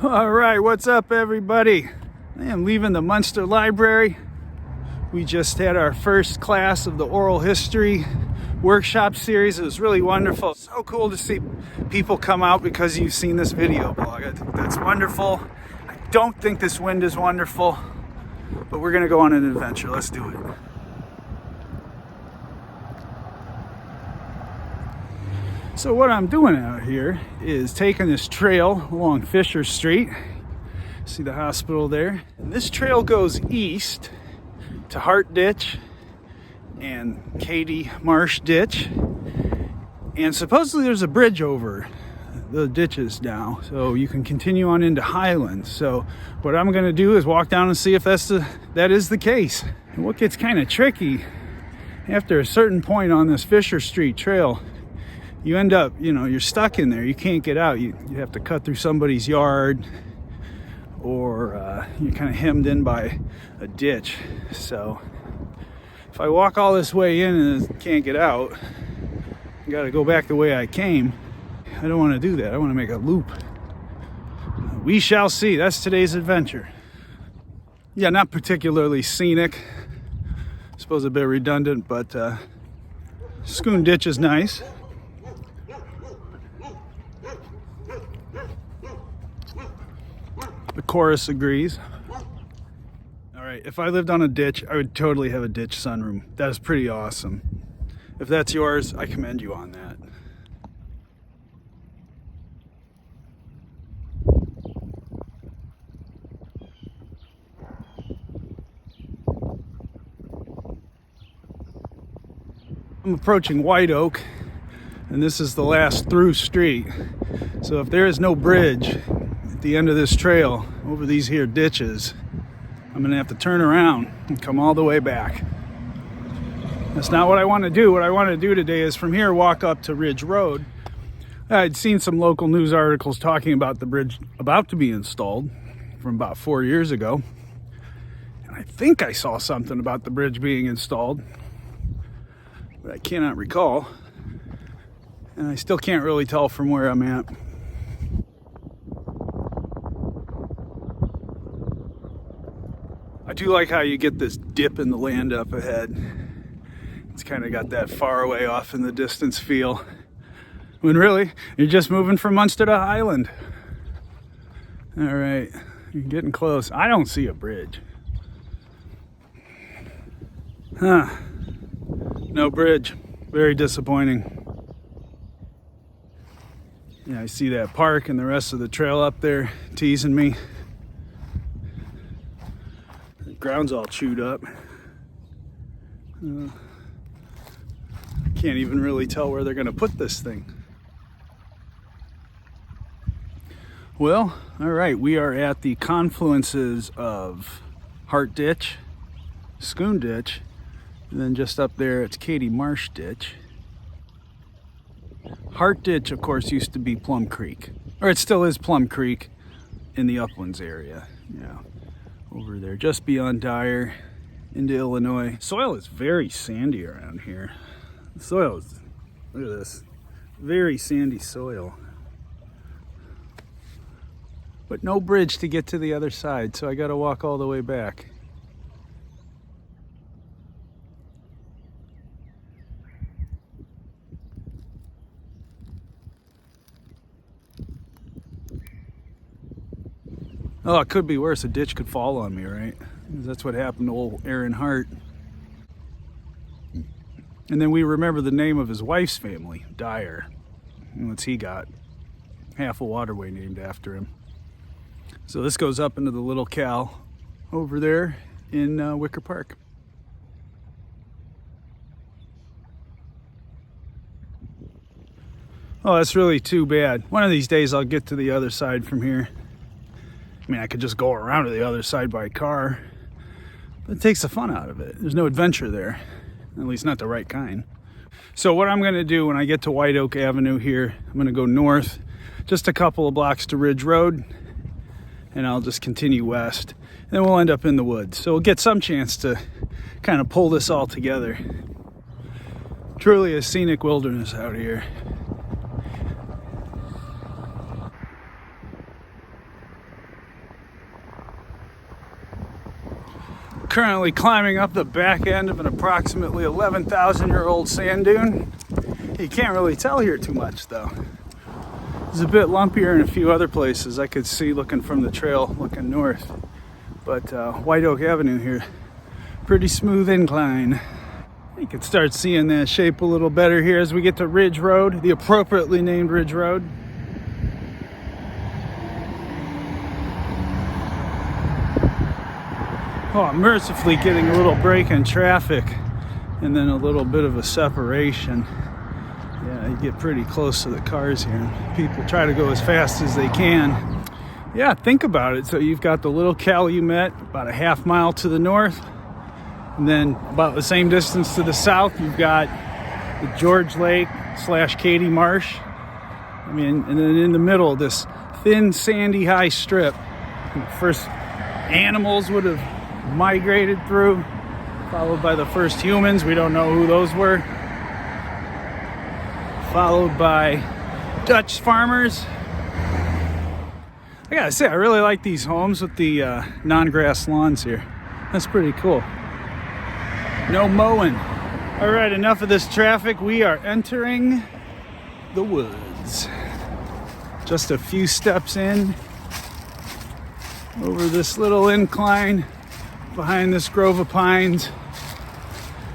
All right, what's up everybody? I am leaving the Munster Library. We just had our first class of the oral history workshop series. It was really wonderful. So cool to see people come out because you've seen this video blog. I think that's wonderful. I don't think this wind is wonderful, but we're gonna go on an adventure. Let's do it. So what I'm doing out here is taking this trail along Fisher Street. See the hospital there? And this trail goes east to Hart Ditch and Katie Marsh Ditch. And supposedly there's a bridge over the ditches now, so you can continue on into Highland. So what I'm gonna do is walk down and see if that is the case. And what gets kind of tricky, after a certain point on this Fisher Street trail, you end up, you're stuck in there. You can't get out. You have to cut through somebody's yard, or you're kind of hemmed in by a ditch. So if I walk all this way in and can't get out, I got to go back the way I came. I don't want to do that. I want to make a loop. We shall see. That's today's adventure. Yeah, not particularly scenic. I suppose a bit redundant, but Sandun Ditch is nice. The chorus agrees. All right, if I lived on a ditch, I would totally have a ditch sunroom. That is pretty awesome. If that's yours, I commend you on that. I'm approaching White Oak, and this is the last through street. So if there is no bridge at the end of this trail over these here ditches, I'm gonna have to turn around and come all the way back. That's not what I want to do. What I want to do today is from here walk up to Ridge Road. I'd seen some local news articles talking about the bridge about to be installed from about 4 years ago, and I think I saw something about the bridge being installed, but I cannot recall, and I still can't really tell from where I'm at. I do like how you get this dip in the land up ahead. It's kind of got that far away off in the distance feel, when really you're just moving from Munster to Highland. All right, you're getting close. I don't see a bridge. No bridge. Very disappointing. Yeah, I see that park and the rest of the trail up there teasing me. Ground's all chewed up. Can't even really tell where they're gonna put this thing. Well, all right, we are at the confluences of Hart Ditch, Sandun Ditch, and then just up there it's Katie Marsh Ditch. Hart Ditch, of course, used to be Plum Creek, or it still is Plum Creek in the Uplands area. Yeah. Over there, just beyond Dyer, into Illinois. Soil is very sandy around here. The soil is, look at this, very sandy soil. But no bridge to get to the other side, so I gotta walk all the way back. Oh, it could be worse. A ditch could fall on me, right? That's what happened to old Aaron Hart. And then we remember the name of his wife's family, Dyer. And what's he got? Half a waterway named after him. So this goes up into the Little Cal over there in Wicker Park. Oh, that's really too bad. One of these days I'll get to the other side from here. I mean, I could just go around to the other side by car, but it takes the fun out of it. There's no adventure there, at least not the right kind. So what I'm gonna do when I get to White Oak Avenue here, I'm gonna go north just a couple of blocks to Ridge Road, and I'll just continue west, and then we'll end up in the woods. So we'll get some chance to kind of pull this all together. Truly a scenic wilderness out here. currently climbing up the back end of an approximately 11,000-year-old sand dune. You can't really tell here too much though. It's a bit lumpier in a few other places I could see looking from the trail looking north. But White Oak Avenue here, pretty smooth incline. You can start seeing that shape a little better here as we get to Ridge Road, the appropriately named Ridge Road. Oh, I'm mercifully getting a little break in traffic and then a little bit of a separation. Yeah, you get pretty close to the cars here. People try to go as fast as they can. Yeah, think about it. So you've got the little Calumet about a half mile to the north. And then about the same distance to the south, you've got the George Lake / Katy Marsh. I mean, and then in the middle, this thin, sandy, high strip. First animals would have migrated through, followed by the first humans. We don't know who those were. Followed by Dutch farmers. I gotta say, I really like these homes with the non-grass lawns here. That's pretty cool. No mowing. All right, enough of this traffic. We are entering the woods. Just a few steps in over this little incline behind this grove of pines.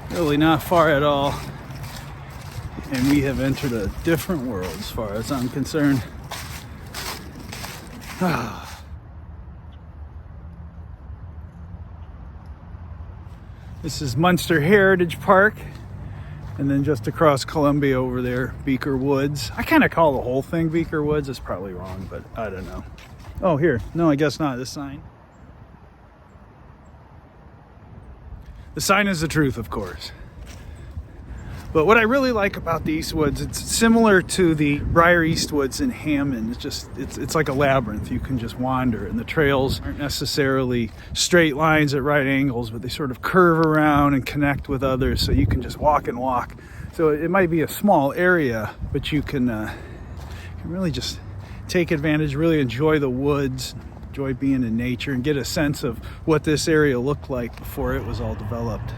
Really not far at all. And we have entered a different world as far as I'm concerned. This is Munster Heritage Park. And then just across Columbia over there, Beaker Woods. I kind of call the whole thing Beaker Woods. It's probably wrong, but I don't know. Oh, here. No, I guess not. This sign. The sign is the truth, of course. But what I really like about the East Woods, it's similar to the Briar East Woods in Hammond. It's like a labyrinth. You can just wander, and the trails aren't necessarily straight lines at right angles, but they sort of curve around and connect with others, so you can just walk and walk. So it might be a small area, but you can really just take advantage, really enjoy the woods, enjoy being in nature, and get a sense of what this area looked like before it was all developed.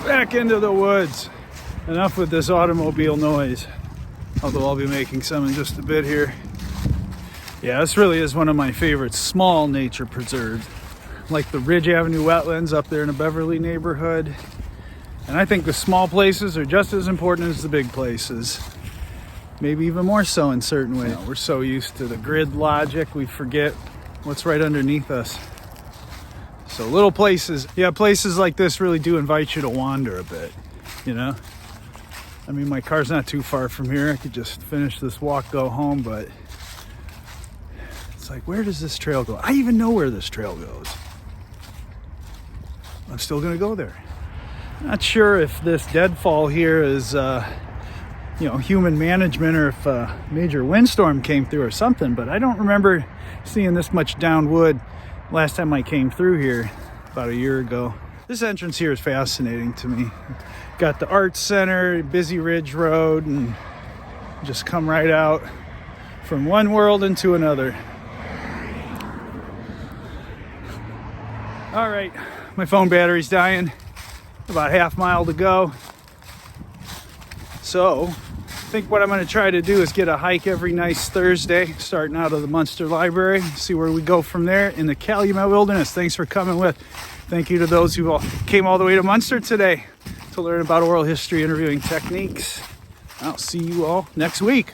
Back into the woods. Enough with this automobile noise. Although I'll be making some in just a bit here. Yeah, this really is one of my favorite small nature preserves. Like the Ridge Avenue Wetlands up there in the Beverly neighborhood. And I think the small places are just as important as the big places. Maybe even more so in certain ways. We're so used to the grid logic, we forget what's right underneath us. So little places, yeah, places like this really do invite you to wander a bit, you know? I mean, my car's not too far from here. I could just finish this walk, go home, but it's like, where does this trail go? I even know where this trail goes. I'm still gonna go there. Not sure if this deadfall here is, human management or if a major windstorm came through or something, but I don't remember seeing this much down wood last time I came through here about a year ago. This entrance here is fascinating to me. Got the Arts Center, busy Ridge Road, and just come right out from one world into another. All right, my phone battery's dying. About half mile to go. So I think what I'm going to try to do is get a hike every nice Thursday, starting out of the Munster Library, see where we go from there in the Calumet Wilderness. Thanks for coming with. Thank you to those who came all the way to Munster today to learn about oral history interviewing techniques. I'll see you all next week.